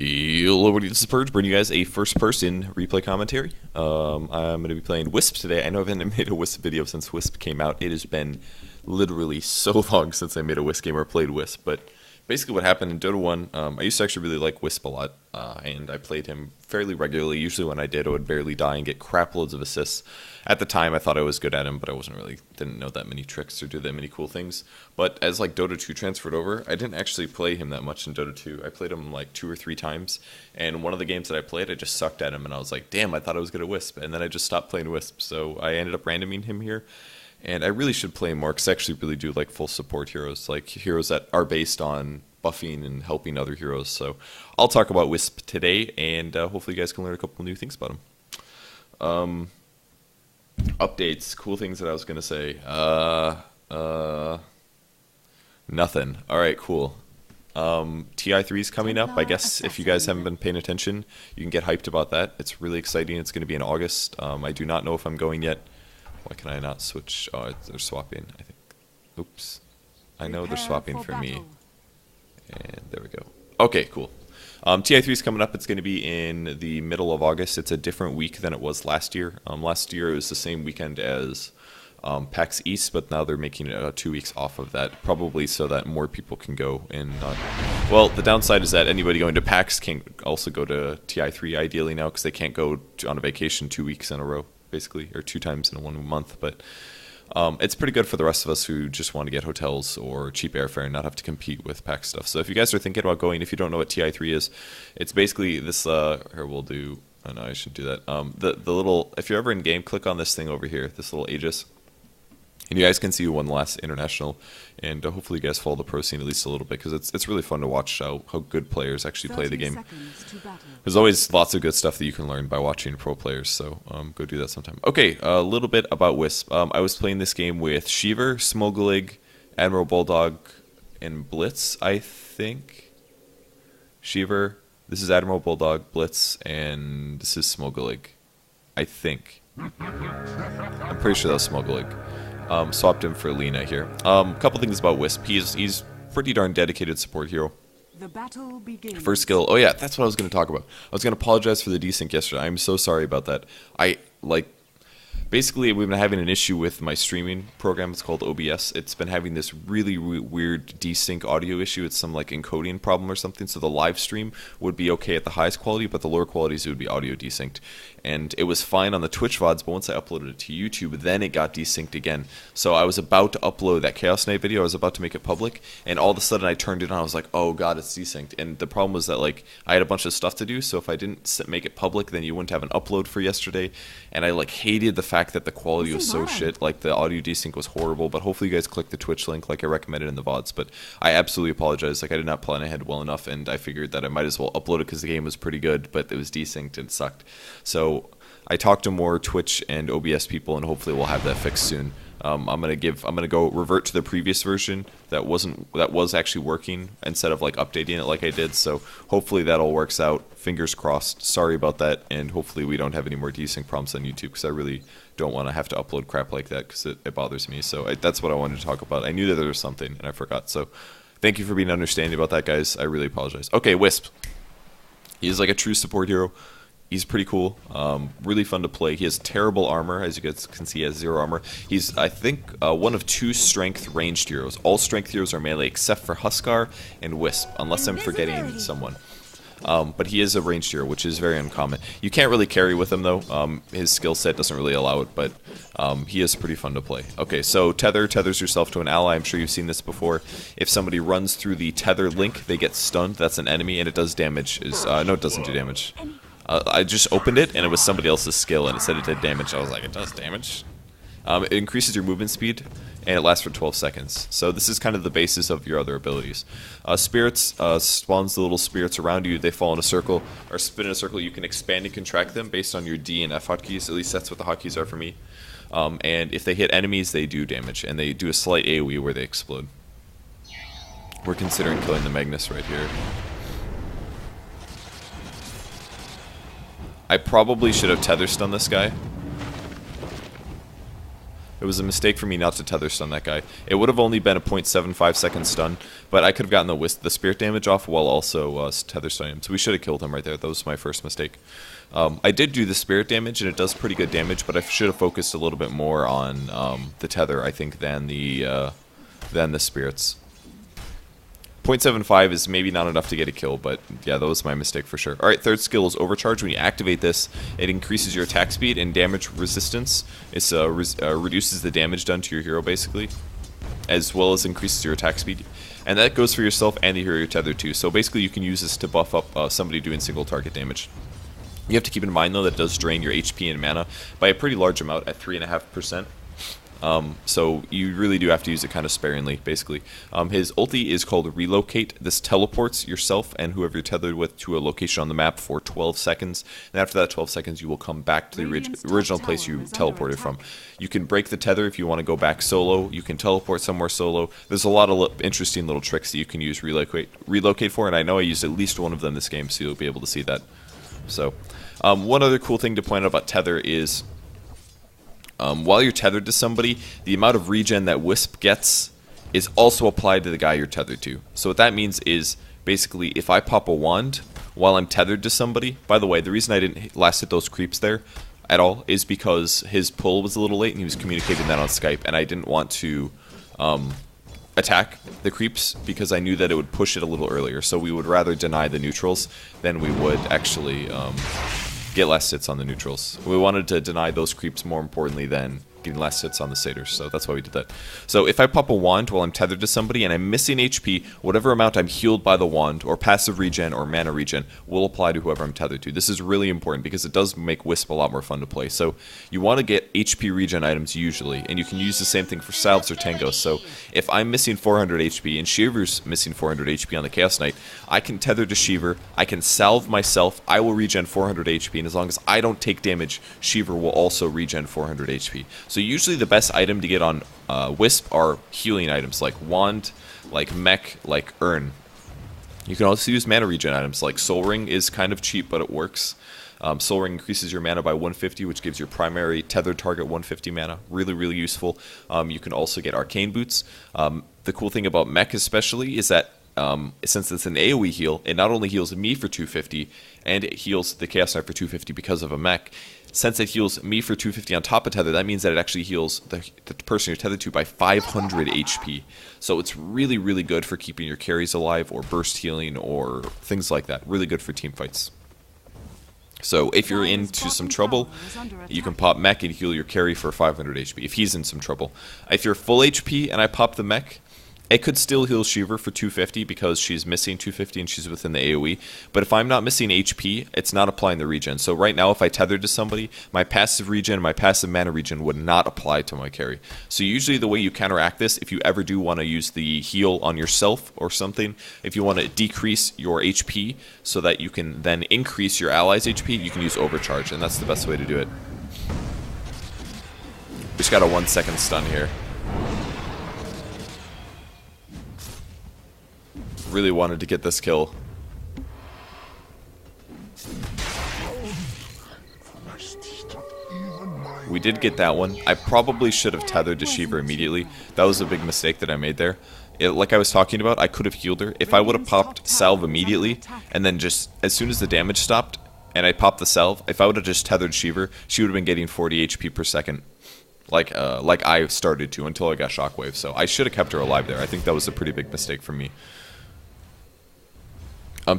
Hello, everybody, this is Purge, bringing you guys a first-person replay commentary. I'm going to be playing Wisp today. I know I haven't made a Wisp video since Wisp came out. It has been literally so long since I made a Wisp game or played Wisp, but basically what happened in Dota 1, I used to actually really like Wisp a lot, and I played him fairly regularly. Usually when I did, I would barely die and get crap loads of assists. At the time, I thought I was good at him, but I didn't know that many tricks or do that many cool things. But as like Dota 2 transferred over, I didn't actually play him that much in Dota 2. I played him like 2 or 3 times, and one of the games that I played, I just sucked at him, and I was like, damn, I thought I was good at Wisp, and then I just stopped playing Wisp, so I ended up randoming him here. And I really should play more, because I actually really do like full support heroes, like heroes that are based on buffing and helping other heroes. So I'll talk about Wisp today, and hopefully you guys can learn a couple new things about him. Updates, cool things that I was going to say. Nothing. Alright, cool. TI3 is coming up. I guess if you guys haven't been paying attention, you can get hyped about that. It's really exciting. It's going to be in August. I do not know if I'm going yet. Why can I not switch? Oh, they're swapping, I think. Oops. I know they're swapping for me. And there we go. Okay, cool. TI3 is coming up. It's going to be in the middle of August. It's a different week than it was last year. Last year it was the same weekend as PAX East, but now they're making it 2 weeks off of that, probably so that more people can go. And well, the downside is that anybody going to PAX can also go to TI3 ideally now, because they can't go on a vacation 2 weeks in a row, basically, or 2 times in 1 month. But it's pretty good for the rest of us who just want to get hotels or cheap airfare and not have to compete with PAX stuff. So if you guys are thinking about going, if you don't know what TI3 is, it's basically this, here we'll do, oh no, I shouldn't do that. The little, if you're ever in game, click on this thing over here, this little Aegis. And you guys can see who won the last international, and hopefully you guys follow the pro scene at least a little bit, because it's really fun to watch how good players actually play the game. There's always lots of good stuff that you can learn by watching pro players, so go do that sometime. Okay, a little bit about Wisp. I was playing this game with Shiver, Smogolig, Admiral Bulldog, and Blitz, I think. Shiver, this is Admiral Bulldog, Blitz, and this is Smogolig, I think. I'm pretty sure that was Smogolig. Swapped him for Lena here. Couple things about Wisp. He's pretty darn dedicated support hero. The battle begins. First skill. Oh yeah, that's what I was going to talk about. I was going to apologize for the desync yesterday. I'm so sorry about that. Basically, we've been having an issue with my streaming program. It's called OBS. It's been having this really weird desync audio issue. It's some like encoding problem or something. So the live stream would be okay at the highest quality, but the lower qualities it would be audio desynced. And it was fine on the Twitch VODs, but once I uploaded it to YouTube, then it got desynced again. So I was about to upload that Chaos Knight video. I was about to make it public, and all of a sudden I turned it on. I was like, oh god, it's desynced. And the problem was that like I had a bunch of stuff to do, so if I didn't make it public, then you wouldn't have an upload for yesterday. And I like hated the fact that the quality was so shit. Like the audio desync was horrible. But hopefully you guys click the Twitch link like I recommended in the VODs. But I absolutely apologize. Like I did not plan ahead well enough, and I figured that I might as well upload it because the game was pretty good, but it was desynced and it sucked. So I talked to more Twitch and OBS people, and hopefully we'll have that fixed soon. I'm gonna go revert to the previous version that was actually working instead of like updating it like I did. So hopefully that all works out. Fingers crossed. Sorry about that, and hopefully we don't have any more desync problems on YouTube, because I really don't want to have to upload crap like that, because it bothers me. So that's what I wanted to talk about. I knew that there was something and I forgot. So thank you for being understanding about that, guys. I really apologize. Okay, Wisp. He's like a true support hero. He's pretty cool, really fun to play. He has terrible armor, as you guys can see, he has 0 armor. He's, I think, one of 2 strength ranged heroes. All strength heroes are melee except for Huskar and Wisp, unless I'm forgetting someone. But he is a ranged hero, which is very uncommon. You can't really carry with him, though. His skill set doesn't really allow it, but he is pretty fun to play. Okay, so tethers yourself to an ally. I'm sure you've seen this before. If somebody runs through the tether link, they get stunned. That's an enemy, and it does damage. No, it doesn't do damage. I just opened it, and it was somebody else's skill, and it said it did damage. I was like, it does damage? It increases your movement speed, and it lasts for 12 seconds. So this is kind of the basis of your other abilities. Spirits spawns the little spirits around you. They fall in a circle, or spin in a circle. You can expand and contract them based on your D and F hotkeys. At least that's what the hotkeys are for me. And if they hit enemies, they do damage, and they do a slight AoE where they explode. We're considering killing the Magnus right here. I probably should have tether stunned this guy. It was a mistake for me not to tether stun that guy. It would have only been a 0.75 second stun, but I could have gotten the spirit damage off while also tether stunning him. So we should have killed him right there. That was my first mistake. I did do the spirit damage, and it does pretty good damage, but I should have focused a little bit more on the tether, I think, than the spirits. 0.75 is maybe not enough to get a kill, but yeah, that was my mistake for sure. Alright, third skill is Overcharge. When you activate this, it increases your attack speed and damage resistance. It reduces the damage done to your hero, basically, as well as increases your attack speed. And that goes for yourself and the hero you're tethered to. So basically, you can use this to buff up somebody doing single target damage. You have to keep in mind, though, that it does drain your HP and mana by a pretty large amount at 3.5%. So you really do have to use it kind of sparingly, basically. His ulti is called Relocate. This teleports yourself and whoever you're tethered with to a location on the map for 12 seconds. And after that 12 seconds, you will come back to the original place you teleported from. You can break the tether if you want to go back solo. You can teleport somewhere solo. There's a lot of interesting little tricks that you can use Relocate for, and I know I used at least one of them this game, so you'll be able to see that. So, one other cool thing to point out about tether is, while you're tethered to somebody, the amount of regen that Wisp gets is also applied to the guy you're tethered to. So what that means is, basically, if I pop a wand while I'm tethered to somebody, by the way, the reason I didn't last hit those creeps there at all is because his pull was a little late and he was communicating that on Skype, and I didn't want to attack the creeps because I knew that it would push it a little earlier. So we would rather deny the neutrals than we would actually get less hits on the neutrals. We wanted to deny those creeps more importantly than getting less hits on the satyrs, so that's why we did that. So if I pop a wand while I'm tethered to somebody and I'm missing HP, whatever amount I'm healed by the wand, or passive regen or mana regen, will apply to whoever I'm tethered to. This is really important because it does make Wisp a lot more fun to play. So you want to get HP regen items usually, and you can use the same thing for salves or tangos. So if I'm missing 400 HP and Shiver's missing 400 HP on the Chaos Knight, I can tether to Shiver, I can salve myself, I will regen 400 HP, and as long as I don't take damage, Shiver will also regen 400 HP. So usually the best item to get on Wisp are healing items like Wand, like Mech, like Urn. You can also use mana regen items like Soul Ring is kind of cheap, but it works. Soul Ring increases your mana by 150, which gives your primary tethered target 150 mana. Really, really useful. You can also get Arcane Boots. The cool thing about Mech especially is that since it's an AoE heal, it not only heals me for 250, and it heals the Chaos Knight for 250 because of a mech. Since it heals me for 250 on top of tether, that means that it actually heals the person you're tethered to by 500 HP. So it's really, really good for keeping your carries alive, or burst healing, or things like that. Really good for team fights. So if you're into some trouble, you can pop mech and heal your carry for 500 HP, if he's in some trouble. If you're full HP and I pop the mech, it could still heal Shiver for 250 because she's missing 250 and she's within the AoE. But if I'm not missing HP, it's not applying the regen. So right now, if I tethered to somebody, my passive regen, my passive mana regen would not apply to my carry. So usually the way you counteract this, if you ever do want to use the heal on yourself or something, if you want to decrease your HP so that you can then increase your allies' HP, you can use Overcharge, and that's the best way to do it. We just got a 1 second stun here. Really wanted to get this kill. We did get that one. I probably should have tethered to Shiver immediately. That was a big mistake that I made there. Like I was talking about, I could have healed her. If I would have popped salve immediately, and then just as soon as the damage stopped, and I popped the salve, if I would have just tethered Shiver, she would have been getting 40 HP per second. Like I started to until I got Shockwave. So I should have kept her alive there. I think that was a pretty big mistake for me.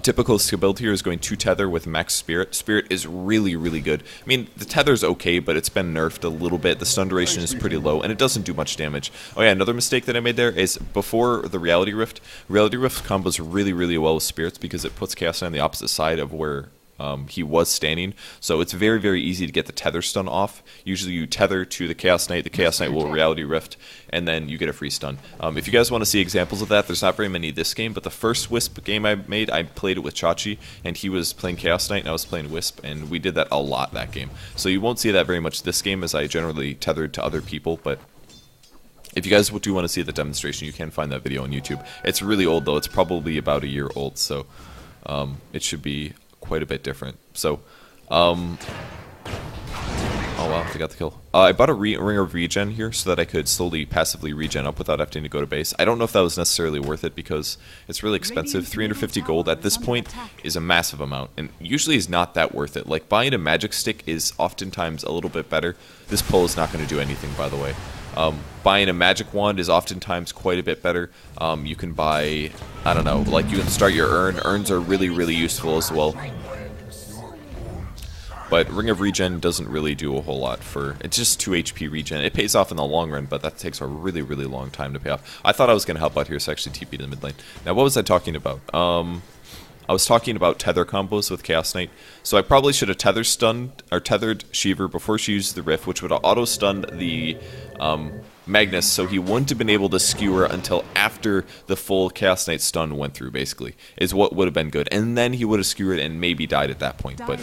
Typical skill build here is going 2 tether with max spirit. Spirit is really, really good. I mean, the tether's okay, but it's been nerfed a little bit. The stun duration is pretty low, and it doesn't do much damage. Oh yeah, another mistake that I made there is before the Reality Rift combos really, really well with spirits because it puts Chaos Knight on the opposite side of where he was standing. So it's very, very easy to get the tether stun off. Usually you tether to the Chaos Knight will Reality Rift, and then you get a free stun. If you guys want to see examples of that, there's not very many this game, but the first Wisp game I made, I played it with Chachi, and he was playing Chaos Knight and I was playing Wisp, and we did that a lot that game. So you won't see that very much this game as I generally tethered to other people, but if you guys do want to see the demonstration, you can find that video on YouTube. It's really old though, it's probably about a year old, so it should be quite a bit different. So Oh wow, they got the kill. I bought a ring of regen here so that I could slowly passively regen up without having to go to base. I don't know if that was necessarily worth it because it's really expensive. 350 gold at this point is a massive amount and usually is not that worth it. Like buying a magic stick is oftentimes a little bit better. This pull is not going to do anything, by the way. Buying a magic wand is oftentimes quite a bit better. You can buy, I don't know, like you can start your urn. Urns are really, really useful as well. But Ring of Regen doesn't really do a whole lot for... It's just 2 HP regen. It pays off in the long run, but that takes a really, really long time to pay off. I thought I was going to help out here, so I actually TP'd in the mid lane. Now, what was I talking about? I was talking about tether combos with Chaos Knight. So I probably should have tethered Shiver before she used the Rift, which would have auto-stunned the Magnus, so he wouldn't have been able to skewer until after the full Chaos Knight stun went through, basically, is what would have been good. And then he would have skewered and maybe died at that point. But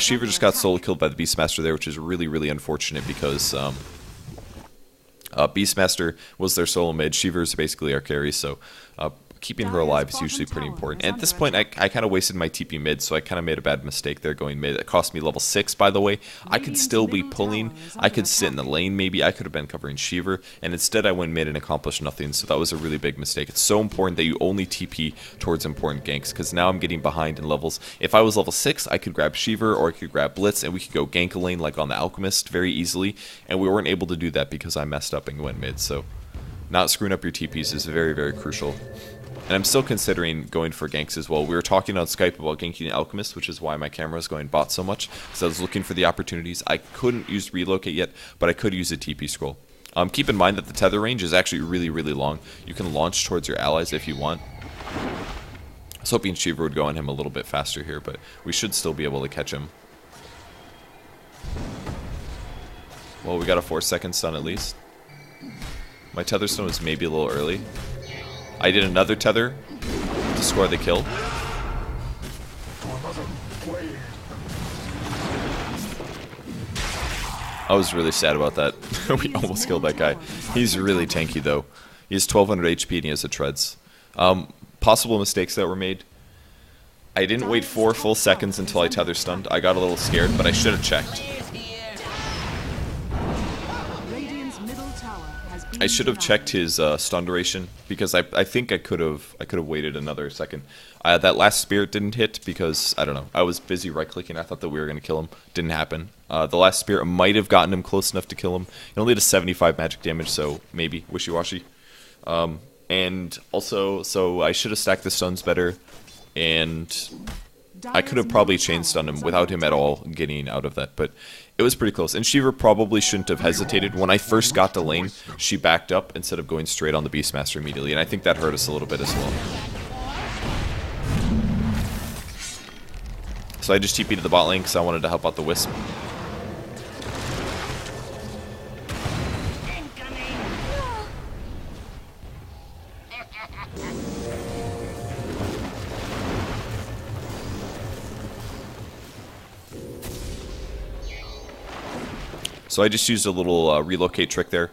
Shiver just got solo killed by the Beastmaster there, which is really, really unfortunate because Beastmaster was their solo mid. Shiver is basically our carry, so keeping her alive is usually pretty important. And at this point, I kind of wasted my TP mid, so I kind of made a bad mistake there going mid. It cost me level 6, by the way. I could still be pulling. I could sit in the lane, maybe. I could have been covering Shiver. And instead, I went mid and accomplished nothing, so that was a really big mistake. It's so important that you only TP towards important ganks, because now I'm getting behind in levels. If I was level 6, I could grab Shiver, or I could grab Blitz, and we could go gank a lane like on the Alchemist very easily. And we weren't able to do that because I messed up and went mid, so not screwing up your TPs is very, very crucial. And I'm still considering going for ganks as well. We were talking on Skype about ganking the Alchemist, which is why my camera is going bot so much. So I was looking for the opportunities. I couldn't use relocate yet, but I could use a TP scroll. Keep in mind that the tether range is actually really, really long. You can launch towards your allies if you want. I was hoping Shiva would go on him a little bit faster here, but we should still be able to catch him. Well, we got a 4-second stun at least. My tether stun was maybe a little early. I did another tether to score the kill. I was really sad about that. We almost killed that guy. He's really tanky though. He has 1200 HP and he has the treads. Possible mistakes that were made. I didn't wait 4 full seconds until I tether stunned. I got a little scared, but I should have checked. I should have checked his stun duration because I think I could have waited another second. That last spirit didn't hit because I don't know. I was busy right clicking. I thought that we were gonna kill him. Didn't happen. The last spirit might have gotten him close enough to kill him. It only did 75 magic damage, so maybe wishy-washy. And also, so I should have stacked the stuns better, and I could have probably chain stunned him without him at all getting out of that, but it was pretty close. And Shiva probably shouldn't have hesitated. When I first got the lane, she backed up instead of going straight on the Beastmaster immediately, and I think that hurt us a little bit as well. So I just TP'd to the bot lane because I wanted to help out the Wisp. So I just used a little relocate trick there.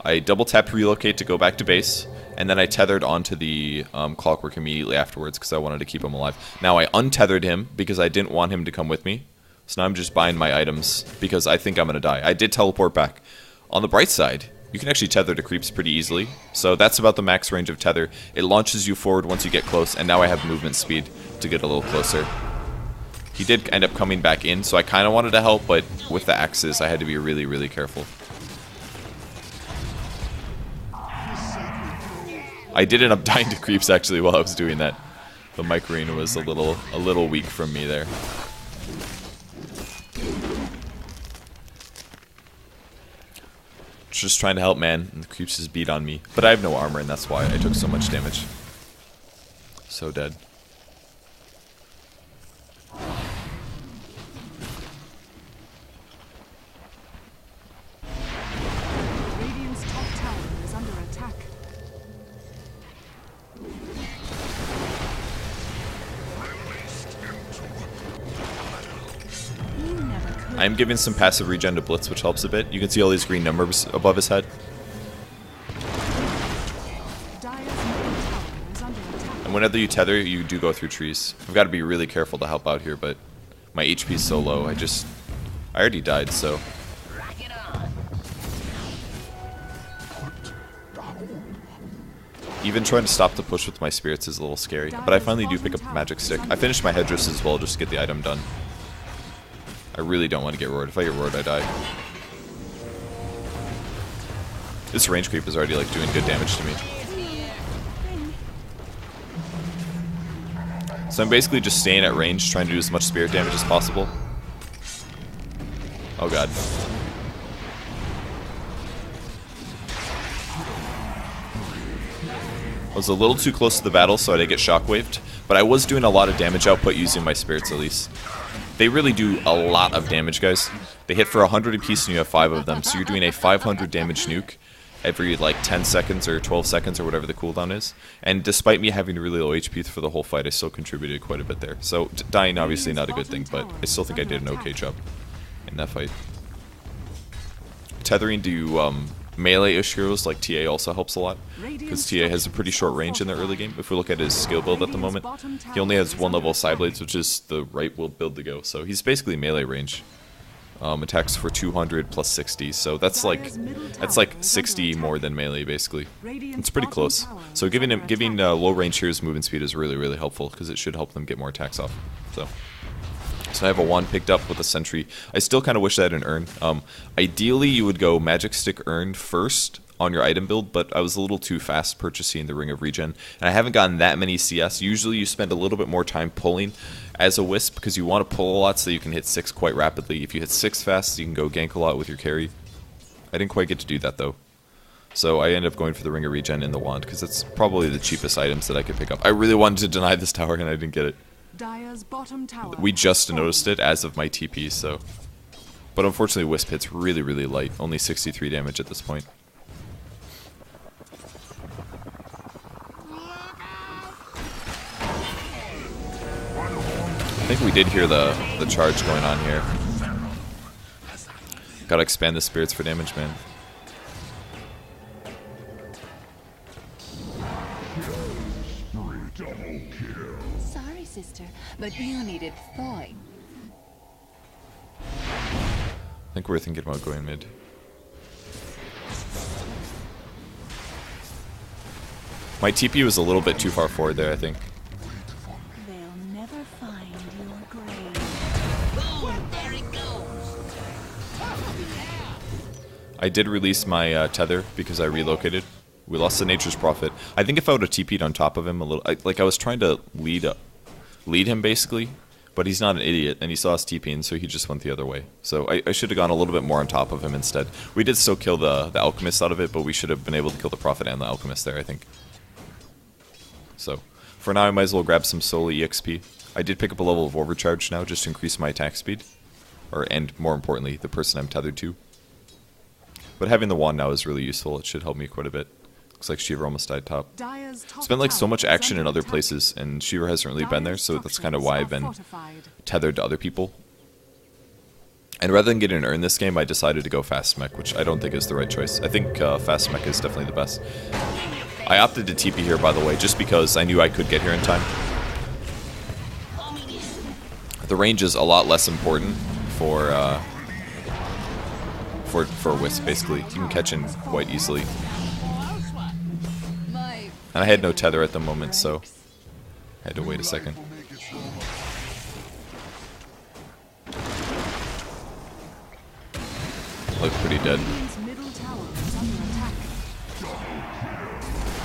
I double tapped relocate to go back to base, and then I tethered onto the clockwork immediately afterwards because I wanted to keep him alive. Now I untethered him because I didn't want him to come with me. So now I'm just buying my items because I think I'm going to die. I did teleport back. On the bright side, you can actually tether to creeps pretty easily. So that's about the max range of tether. It launches you forward once you get close, and now I have movement speed to get a little closer. He did end up coming back in, so I kind of wanted to help, but with the axes, I had to be really, really careful. I did end up dying to creeps, actually, while I was doing that. The mic arena was a little weak from me there. Just trying to help, man, and the creeps just beat on me. But I have no armor, and that's why I took so much damage. So dead. I'm giving some passive regen to Blitz, which helps a bit. You can see all these green numbers above his head. And whenever you tether, you do go through trees. I've got to be really careful to help out here, but my HP is so low, I just I already died, so. Even trying to stop the push with my spirits is a little scary, but I finally do pick up a magic stick. I finished my headdress as well just to get the item done. I really don't want to get roared. If I get roared, I die. This range creep is already like doing good damage to me. So I'm basically just staying at range, trying to do as much spirit damage as possible. Oh god. I was a little too close to the battle, so I didn't get shockwaved, but I was doing a lot of damage output using my spirits at least. They really do a lot of damage, guys. They hit for 100 apiece and you have 5 of them, so you're doing a 500 damage nuke every like 10 seconds or 12 seconds or whatever the cooldown is. And despite me having really low HP for the whole fight, I still contributed quite a bit there. So dying obviously not a good thing, but I still think I did an okay job in that fight. Tethering to melee-ish heroes like TA also helps a lot, because TA has a pretty short range in the early game. If we look at his skill build at the moment, he only has 1 level of side blades, which is the right build to go. So he's basically melee range. Attacks for 200 plus 60, so that's like 60 more than melee basically. It's pretty close. So giving low range heroes movement speed is really, really helpful, because it should help them get more attacks off. So I have a wand picked up with a sentry. I still kind of wish I had an urn. Ideally, you would go magic stick urn first on your item build, but I was a little too fast purchasing the Ring of Regen, and I haven't gotten that many CS. Usually you spend a little bit more time pulling as a Wisp, because you want to pull a lot so you can hit 6 quite rapidly. If you hit 6 fast, you can go gank a lot with your carry. I didn't quite get to do that though. So I ended up going for the Ring of Regen and the wand, because it's probably the cheapest items that I could pick up. I really wanted to deny this tower and I didn't get it. Dire's bottom tower. We just noticed it as of my TP, so. But unfortunately Wisp hits really, really light. Only 63 damage at this point. I think we did hear the charge going on here. Gotta expand the spirits for damage, man. Sorry, sister, but you needed thawing. I think we're thinking about going mid. My TP was a little bit too far forward there, I think. They'll never find your grave. Boom, there it goes. I did release my tether because I relocated. We lost the Nature's Prophet. I think if I would have TP'd on top of him a little, I was trying to lead him basically, but he's not an idiot and he saw us TPing, so he just went the other way. So I should have gone a little bit more on top of him instead. We did still kill the Alchemist out of it, but we should have been able to kill the Prophet and the Alchemist there, I think. So for now, I might as well grab some solo EXP. I did pick up a level of Overcharge now just to increase my attack speed, and more importantly, the person I'm tethered to. But having the wand now is really useful. It should help me quite a bit. Looks like Shiva almost died top. There's been like so much action in other places, and Shiva hasn't really been there, so that's kind of why I've been tethered to other people. And rather than getting an urn this game, I decided to go fast mech, which I don't think is the right choice. I think fast mech is definitely the best. I opted to TP here, by the way, just because I knew I could get here in time. The range is a lot less important for Wisp, basically. You can catch him quite easily. And I had no tether at the moment, so I had to wait a second. Look pretty dead.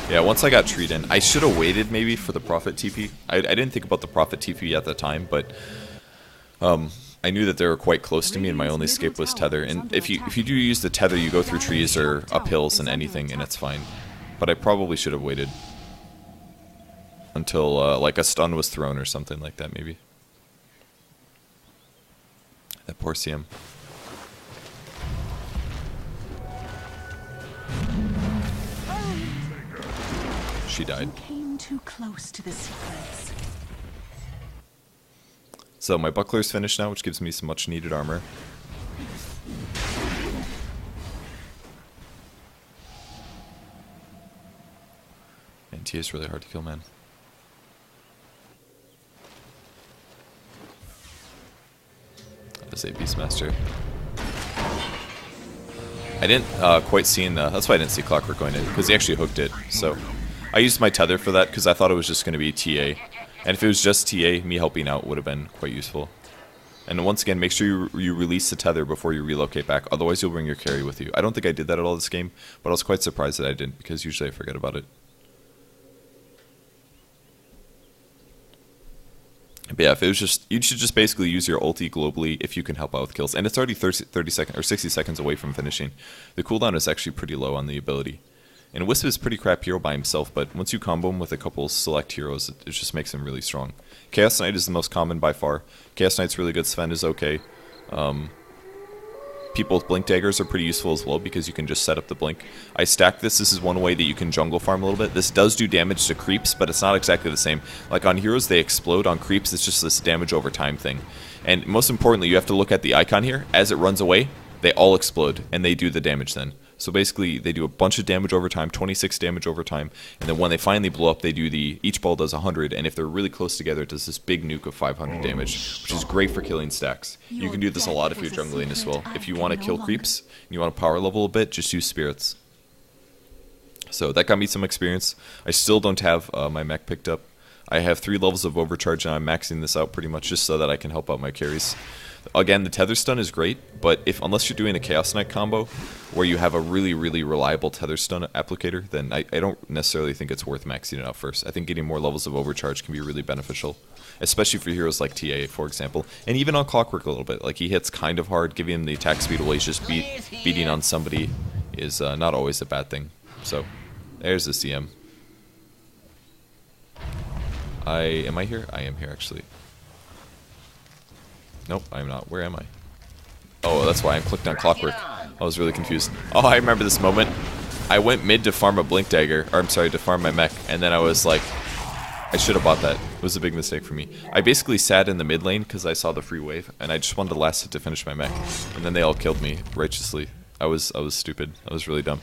Yeah, once I got treed in, I should have waited maybe for the Prophet TP. I didn't think about the Prophet TP at the time, but I knew that they were quite close to me, and my only escape was tether. And if you do use the tether, you go through trees or up hills and anything, and it's fine. But I probably should have waited until like a stun was thrown or something like that, maybe. That poor CM. She died. Came too close to the secrets. So my buckler's finished now, which gives me some much needed armor. And T is really hard to kill, man. That was a Beastmaster. I didn't quite see that's why I didn't see Clockwork going in, because he actually hooked it. So I used my tether for that because I thought it was just going to be TA. And if it was just TA, me helping out would have been quite useful. And once again, make sure you release the tether before you relocate back, otherwise you'll bring your carry with you. I don't think I did that at all this game, but I was quite surprised that I didn't, because usually I forget about it. But yeah, if it was just, you should just basically use your ulti globally if you can help out with kills. And it's already 30 seconds or 60 seconds away from finishing. The cooldown is actually pretty low on the ability. And Wisp is pretty crap hero by himself, but once you combo him with a couple select heroes, it just makes him really strong. Chaos Knight is the most common by far. Chaos Knight's really good, Sven is okay. People with Blink Daggers are pretty useful as well because you can just set up the blink. I stack this. This is one way that you can jungle farm a little bit. This does do damage to creeps, but it's not exactly the same. Like on heroes, they explode. On creeps, it's just this damage over time thing. And most importantly, you have to look at the icon here. As it runs away, they all explode, and they do the damage then. So basically, they do a bunch of damage over time, 26 damage over time, and then when they finally blow up, they do each ball does 100, and if they're really close together, it does this big nuke of 500 damage, which is great for killing stacks. You can do this a lot if you're jungling as well. If you want to kill creeps, and you want to power level a bit, just use spirits. So that got me some experience. I still don't have my mech picked up. I have 3 levels of overcharge, and I'm maxing this out pretty much just so that I can help out my carries. Again, the tether stun is great, but unless you're doing a Chaos Knight combo where you have a really, really reliable tether stun applicator, then I don't necessarily think it's worth maxing it out first. I think getting more levels of overcharge can be really beneficial, especially for heroes like TA, for example, and even on Clockwork a little bit. Like, he hits kind of hard. Giving him the attack speed while he's just beating on somebody is not always a bad thing. So, there's the CM. Am I here? I am here, actually. Nope, I'm not. Where am I? Oh, that's why I clicked on Clockwork. I was really confused. Oh, I remember this moment. I went mid to farm a Blink Dagger, or I'm sorry, to farm my mech, and then I was like, I should have bought that. It was a big mistake for me. I basically sat in the mid lane because I saw the free wave, and I just wanted the last hit to finish my mech, and then they all killed me righteously. I was stupid. I was really dumb.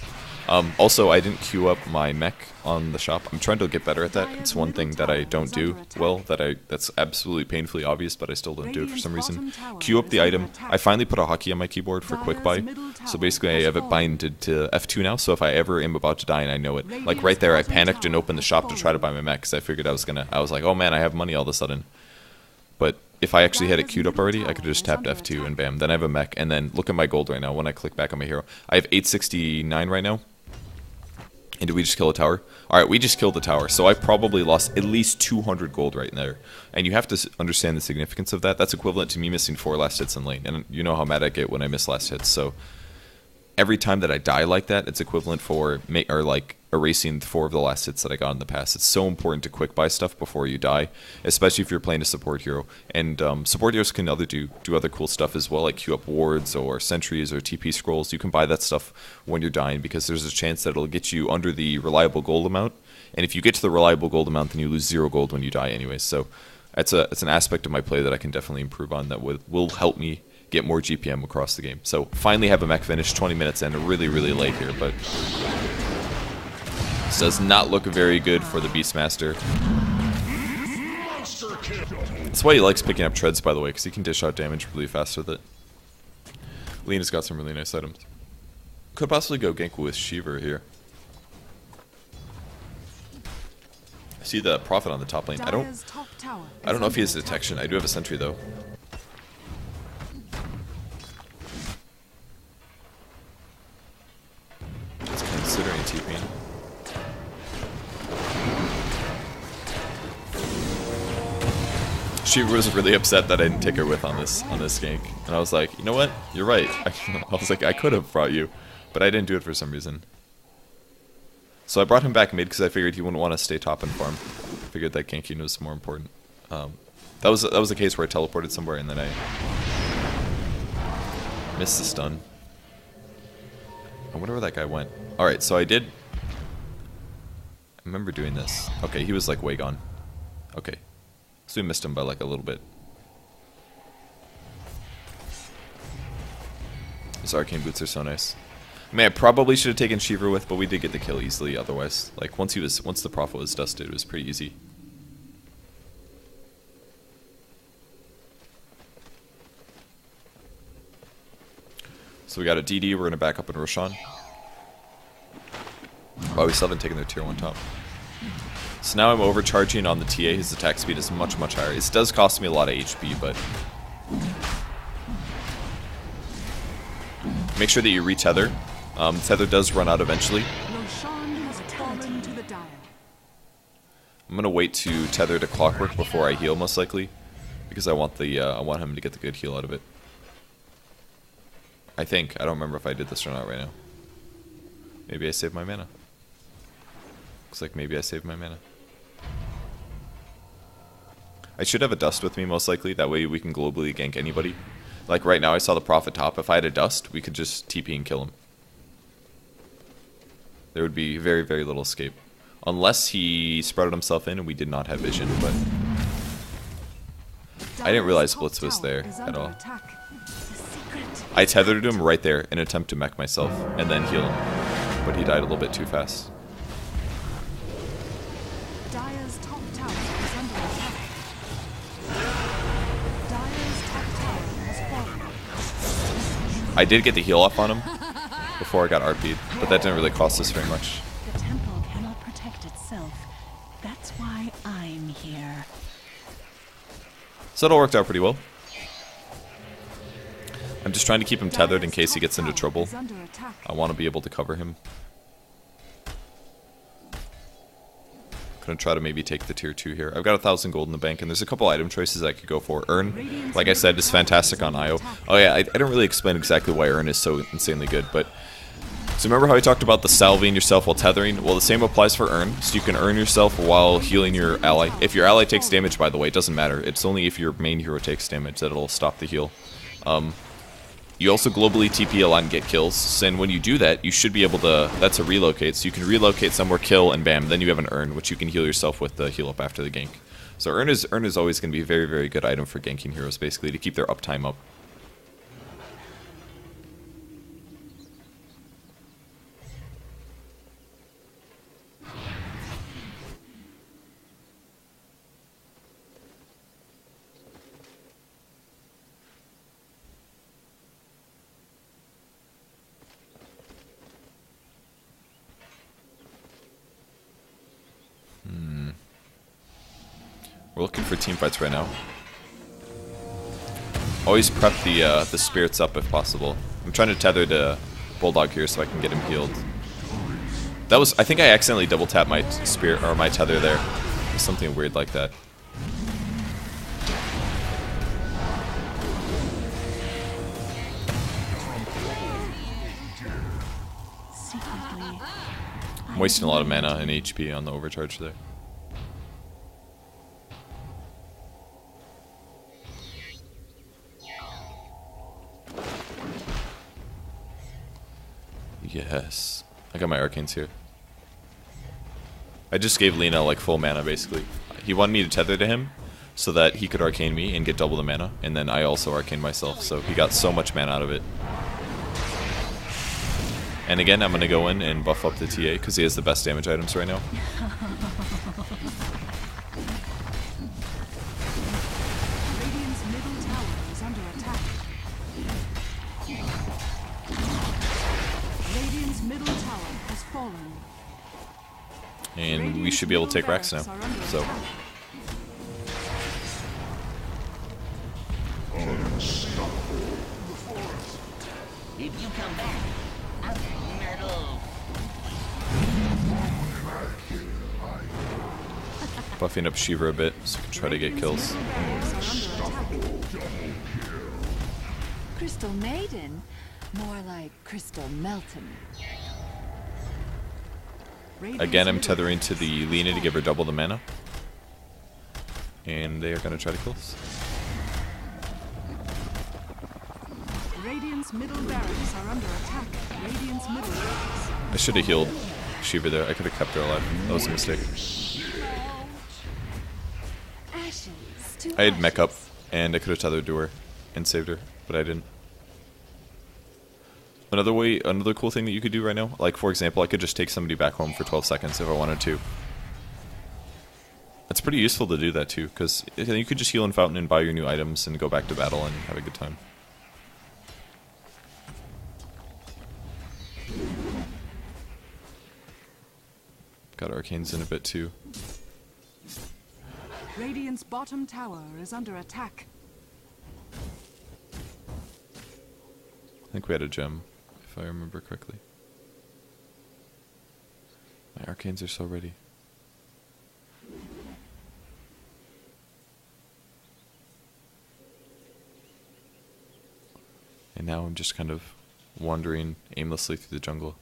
Also, I didn't queue up my mech on the shop. I'm trying to get better at that. It's one thing that I don't do well, that's absolutely painfully obvious, but I still don't do it for some reason. Queue up the item. I finally put a hotkey on my keyboard for quick buy, so basically I have it binded to F2 now, so if I ever am about to die and I know it, like right there I panicked and opened the shop to try to buy my mech because I figured I was like, oh man, I have money all of a sudden. But if I actually had it queued up already, I could have just tapped F2 and bam, then I have a mech, and then look at my gold right now when I click back on my hero. I have 869 right now. And did we just kill a tower? Alright, we just killed the tower. So I probably lost at least 200 gold right there. And you have to understand the significance of that. That's equivalent to me missing 4 last hits in lane. And you know how mad I get when I miss last hits. So every time that I die like that, it's equivalent for erasing 4 of the last hits that I got in the past. It's so important to quick buy stuff before you die, especially if you're playing a support hero. And support heroes can do other cool stuff as well, like queue up wards or sentries or TP scrolls. You can buy that stuff when you're dying because there's a chance that it'll get you under the reliable gold amount. And if you get to the reliable gold amount, then you lose 0 gold when you die anyways. So it's an aspect of my play that I can definitely improve on that will help me get more GPM across the game. So finally have a mech finish, 20 minutes in, really, really late here, but this does not look very good for the Beastmaster. That's why he likes picking up treads, by the way, because he can dish out damage really fast with it. Lena's got some really nice items. Could possibly go gank with Shiver here. I see the Prophet on the top lane. I don't know if he has detection. I do have a sentry though. It's considering TPing. She was really upset that I didn't take her with on this gank, and I was like, you know what? You're right. I was like, I could have brought you, but I didn't do it for some reason. So I brought him back mid because I figured he wouldn't want to stay top and farm. I figured that ganking was more important. That was the case where I teleported somewhere and then I missed the stun. I wonder where that guy went. All right, so I remember doing this. Okay, he was like way gone. Okay. So we missed him by like a little bit. These arcane boots are so nice. I mean, I probably should have taken Shiver with, but we did get the kill easily otherwise. Like once the Prophet was dusted, it was pretty easy. So we got a DD, we're going to back up in Roshan. Oh, we still haven't taken their tier 1 top. So now I'm overcharging on the TA, his attack speed is much, much higher. It does cost me a lot of HP, but... make sure that you retether. Tether does run out eventually. Roshan has fallen to the dire. I'm going to wait to tether to Clockwork before I heal, most likely. Because I want him to get the good heal out of it. I think. I don't remember if I did this or not right now. Maybe I saved my mana. Looks like maybe I saved my mana. I should have a dust with me most likely, that way we can globally gank anybody. Like right now I saw the Prophet top, if I had a dust, we could just TP and kill him. There would be very, very little escape. Unless he sprouted himself in and we did not have vision, but... I didn't realize Blitz was there at all. I tethered him right there in an attempt to mech myself and then heal him. But he died a little bit too fast. Dire's top tower is under attack. Dire's top tower has fallen. I did get the heal off on him before I got RP'd, but that didn't really cost us very much. The temple cannot protect itself. That's why I'm here. So it all worked out pretty well. I'm just trying to keep him tethered in case he gets into trouble. I want to be able to cover him. Gonna try to maybe take the tier 2 here. I've got 1,000 gold in the bank, and there's a couple item choices I could go for. Urn, like I said, is fantastic on IO. Oh yeah, I didn't really explain exactly why Urn is so insanely good, but... So remember how I talked about the salving yourself while tethering? Well, the same applies for Urn, so you can earn yourself while healing your ally. If your ally takes damage, by the way, it doesn't matter. It's only if your main hero takes damage that it'll stop the heal. You also globally TP a lot and get kills, and when you do that, you should be able to... That's a relocate, so you can relocate somewhere, kill, and bam, then you have an Urn, which you can heal yourself with the heal up after the gank. So Urn is always going to be a very, very good item for ganking heroes, basically, to keep their uptime up. We're looking for team fights right now. Always prep the spirits up if possible. I'm trying to tether to Bulldog here so I can get him healed. That was, I think I accidentally double tapped my spirit or my tether there. Something weird like that. I'm wasting a lot of mana and HP on the overcharge there. Yes. I got my arcanes here. I just gave Lena like full mana basically. He wanted me to tether to him so that he could arcane me and get double the mana, and then I also arcane myself, so he got so much mana out of it. And again, I'm going to go in and buff up the TA because he has the best damage items right now. Radiant's middle tower is under attack. Radiant's middle tower has fallen. And we should be able to take Rex now. So. If you come back, I'll metal. Buffing up Shiva a bit so we can try to get kills. Crystal Maiden? More like Crystal Melton. Again, I'm tethering to the Lena to give her double the mana. And they are going to try to kill us. Radiant's middle barracks are under attack. Radiant's middle barracks. I should have healed Shiva there. I could have kept her alive. That was a mistake. I had mech up, and I could have tethered to her and saved her, but I didn't. Another cool thing that you could do right now, like for example, I could just take somebody back home for 12 seconds if I wanted to. It's pretty useful to do that too, because you could just heal in Fountain and buy your new items and go back to battle and have a good time. Got arcanes in a bit too. Radiant's bottom tower is under attack. I think we had a gem, if I remember correctly. My arcanes are so ready. And now I'm just kind of wandering aimlessly through the jungle.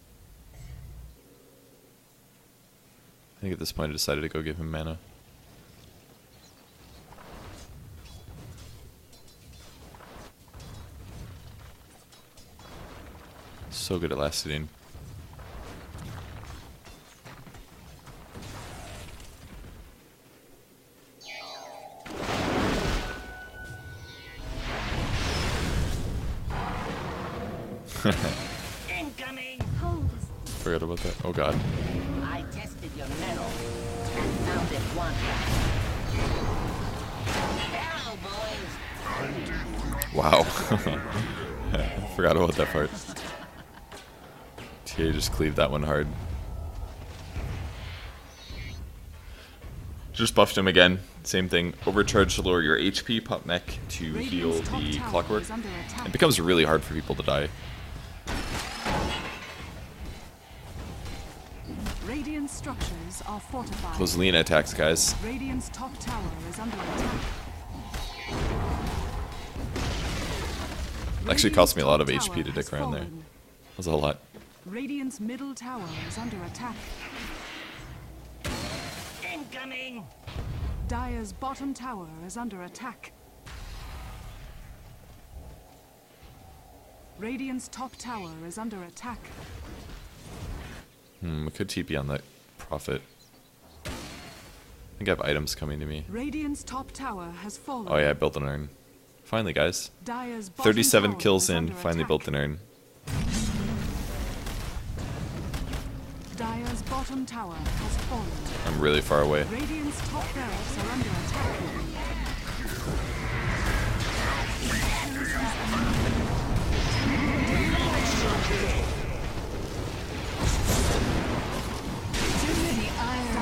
I think at this point I decided to go give him mana. So good at last hitting. Incoming! Forgot about that. Oh god. I tested your metal and found it wanting. Hello, boys! Wow. Forgot about that part. TA just cleaved that one hard. Just buffed him again. Same thing. Overcharge to lower your HP, pop mech to heal Radiant's top the tower clockwork. is under attack. It becomes really hard for people to die. Radiant structures are fortified. Those Lena attacks, guys. Radiant's top tower is under attack. Actually cost me a lot of Radiant's HP top to tower dick around there. has fallen. That was a lot. Radiant's middle tower is under attack. Incoming! Dire's bottom tower is under attack. Radiant's top tower is under attack. We could TP on that Prophet. I think I have items coming to me. Radiant's top tower has fallen. Oh yeah, I built an urn. Finally, guys. Dire's bottom 37 tower kills is in, under finally attack. built an urn. Dire's bottom tower has fallen. I'm really far away. Radiant's top barracks are under attack.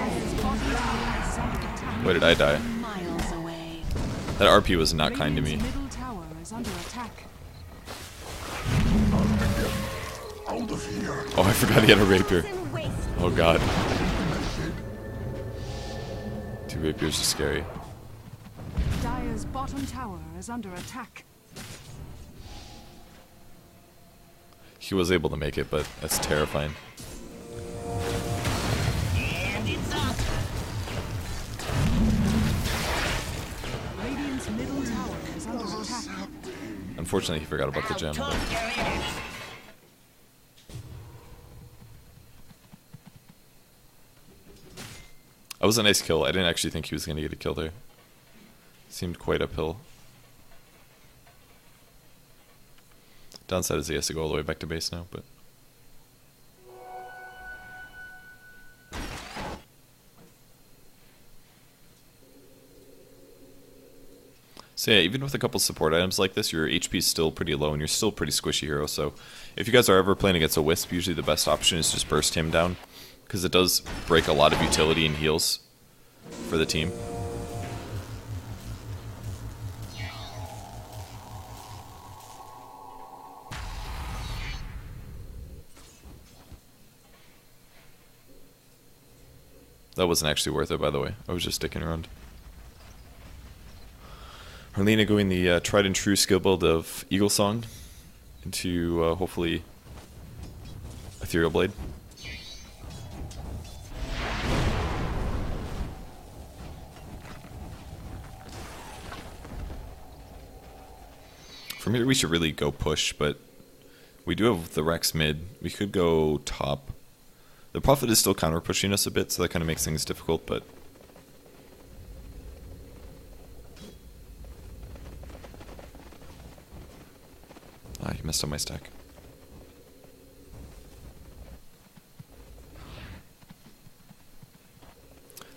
Dire's bottom tower is under attack. Where did I die? Miles away. That RP was not kind to me. Radiant's middle tower is under attack. Oh, I forgot he had a rapier. Oh god. Two rapiers are scary. Dire's bottom tower is under attack. He was able to make it, but that's terrifying. And it's up! Radiant's middle tower is under attack. Unfortunately, he forgot about the gem. Talk But your ears. that was a nice kill. I didn't actually think he was going to get a kill there. Seemed quite uphill. Downside is he has to go all the way back to base now, but... So yeah, even with a couple support items like this, your HP is still pretty low and you're still a pretty squishy hero. So if you guys are ever playing against a Wisp, usually the best option is just burst him down, because it does break a lot of utility and heals for the team. That wasn't actually worth it, by the way. I was just sticking around. Arlena going the tried and true skill build of Eagle Song into hopefully Ethereal Blade. From here we should really go push, but we do have the Rex mid. We could go top. The Prophet is still counter pushing us a bit, so that kind of makes things difficult, but... Ah, you messed up my stack.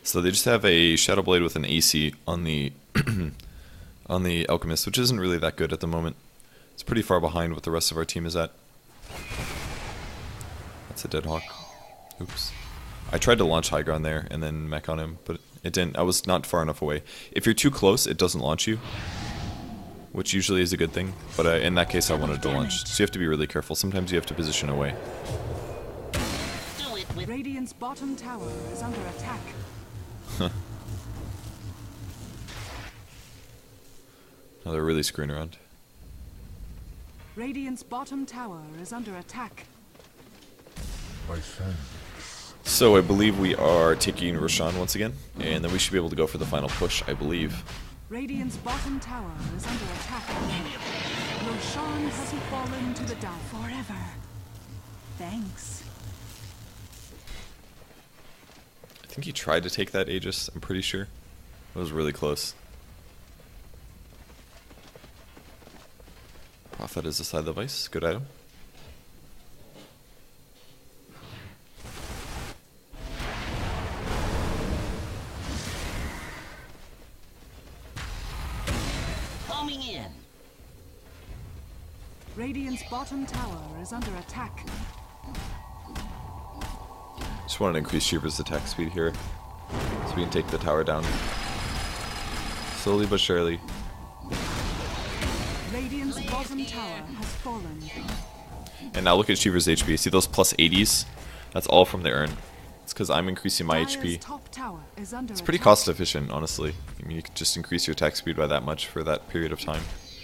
So they just have a Shadow Blade with an AC on the on the Alchemist, which isn't really that good at the moment. It's pretty far behind what the rest of our team is at. That's a dead hawk. Oops. I tried to launch high ground there and then mech on him, but it didn't. I was not far enough away. If you're too close, it doesn't launch you, which usually is a good thing. But in that case, I wanted to launch. So you have to be really careful. Sometimes you have to position away. Do it with Radiant's bottom tower is under attack. Oh, they're really screwing around. Radiant's bottom tower is under attack. So I believe we are taking Roshan once again, and then we should be able to go for the final push, I believe. Radiant's bottom tower is under attack. Roshan hasn't fallen to the down forever. Thanks. I think he tried to take that Aegis, I'm pretty sure. It was really close. Prophet is a side device, good item. homing in. Radiant's bottom tower is under attack. Just wanted to increase Shiva's attack speed here, so we can take the tower down. Slowly but surely. Radiant's bottom tower has fallen. And now look at Shiva's HP. See those plus 80s? That's all from the urn. It's because I'm increasing my Dire's HP. top tower is under It's pretty attack. cost efficient, honestly. I mean, you can just increase your attack speed by that much for that period of time.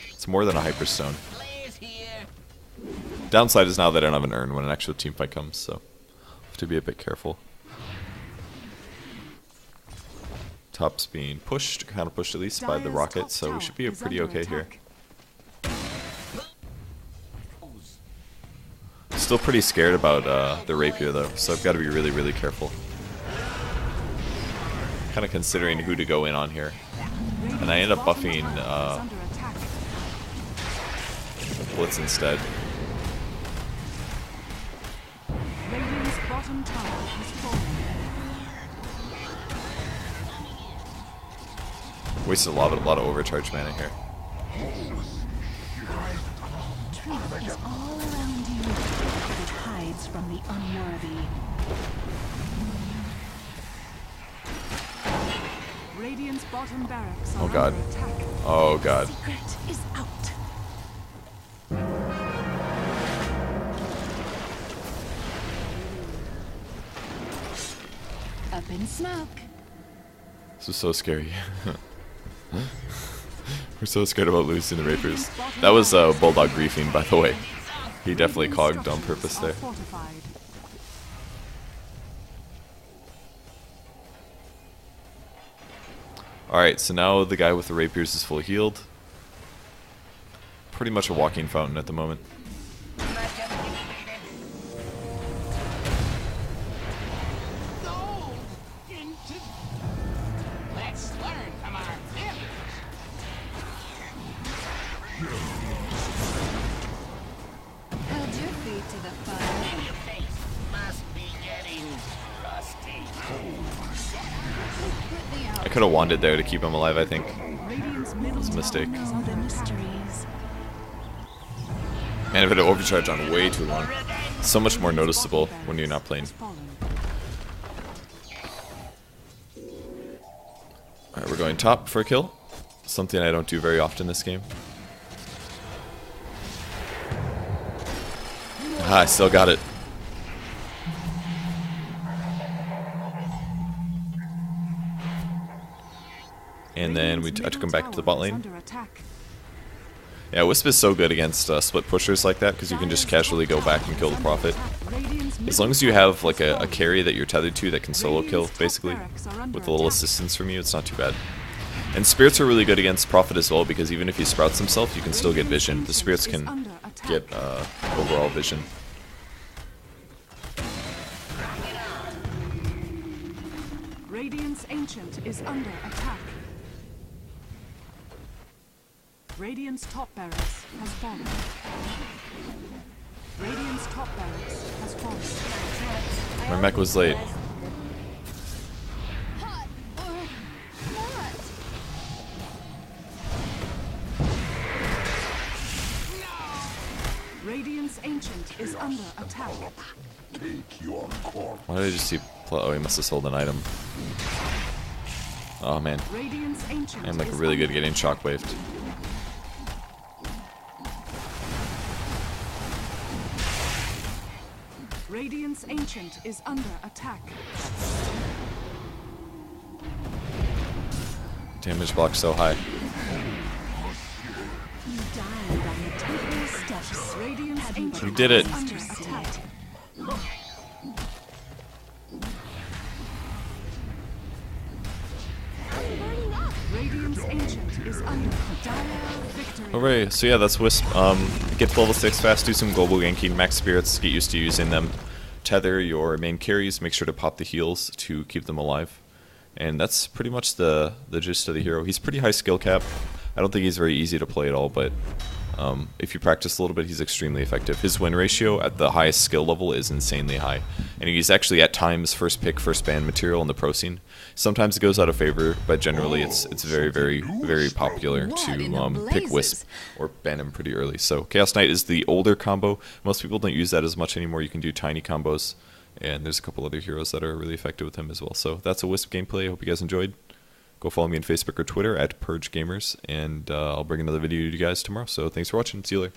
It's more than a Hyperstone. Blaze here. Downside is now that I don't have an urn when an actual team fight comes, so have to be a bit careful. Top's being pushed, kind of pushed at least by the Dire's rocket, top so we tower should be is pretty under okay here. attack. Still pretty scared about the rapier though, so I've got to be really, really careful. Kind of considering who to go in on here. And I end up Bottom buffing tower is under attack. Blitz instead. Radiant's bottom tower has fallen. Wasted a lot of overcharge mana here. Truth is all around you, but it hides from the unworthy. Radiant's bottom barracks are Oh god. under attack. Oh god. Secret is out. Up in smoke. This is so scary. We're so scared about losing the rapiers. That was Bulldog griefing, by the way. He definitely cogged on purpose there. Fortified. Alright, so now the guy with the rapiers is fully healed. Pretty much a walking fountain at the moment. Let's learn from our failures. Held your feet to the fire. Your face must be getting rusty. Put the I could have wanded there to keep him alive, I think. Radiant's middle It's a mistake. tower is Know under the attack. mysteries. Man, I've had to overcharge on way too long. So much more noticeable when you're not playing. Has fallen. Alright, we're going top for a kill. Something I don't do very often this game. Ah, I still got it. And then I Radiant's took him middle back to the tower bot is lane. under attack. Yeah, Wisp is so good against split pushers like that because you can just casually go back and kill the Prophet. As long as you have like a carry that you're tethered to that can solo kill, basically, with a little assistance from you, it's not too bad. And Spirits are really good against Prophet as well because even if he sprouts himself, you can still get vision. The Spirits can get overall vision. Radiant's Ancient is under attack. Radiant's top barracks has fallen. Radiant's top barracks has fallen. My mech was late. hot or not. Radiant's Ancient is under attack. Why did I just see Oh, he must have sold an item. Oh man, Radiant's Ancient I'm like is really good under at getting shockwaved. Radiant's Ancient is under attack. Damage block so high. You died on the temple steps. Radiant's Ancient You did it. is under attack. Radiant's Ancient is under dire victory. Hooray! So yeah, that's Wisp. Get to level 6 fast, do some global ganking, max spirits, get used to using them. Tether your main carries, make sure to pop the heals to keep them alive. And that's pretty much the gist of the hero. He's pretty high skill cap. I don't think he's very easy to play at all, but if you practice a little bit, he's extremely effective. His win ratio at the highest skill level is insanely high. And he's actually at times first pick, first ban material in the pro scene. Sometimes it goes out of favor, but generally it's very, very, very popular to pick Wisp or ban him pretty early. So Chaos Knight is the older combo. Most people don't use that as much anymore. You can do tiny combos. And there's a couple other heroes that are really effective with him as well. So that's a Wisp gameplay. I hope you guys enjoyed. Go follow me on Facebook or Twitter at Purge Gamers, and I'll bring another video to you guys tomorrow. So thanks for watching. See you later.